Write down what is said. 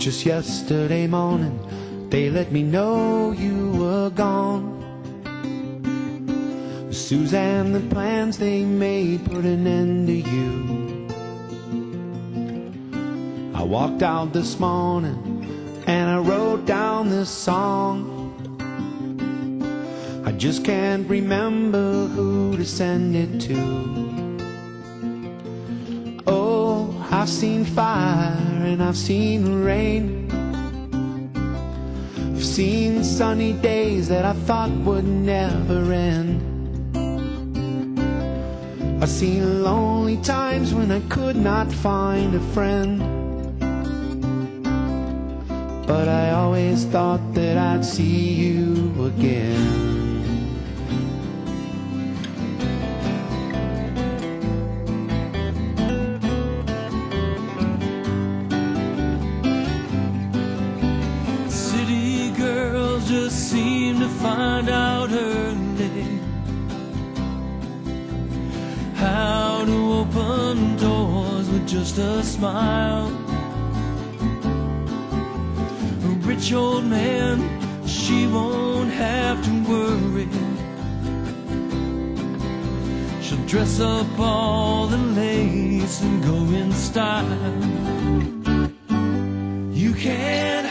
Just yesterday morning, they let me know you were gone. Suzanne, the plans they made put an end to you. I walked out this morning and I wrote down this song. I just can't remember who to send it to. Oh, I've seen fire and I've seen rain. I've seen sunny days that I thought would never end. I've seen lonely times when I could not find a friend. But I always thought that I'd see you again. City girls just seem to find out early how to open doors with just a smile. A rich old man, she won't have to worry. She'll dress up all the lace and go in style. You can't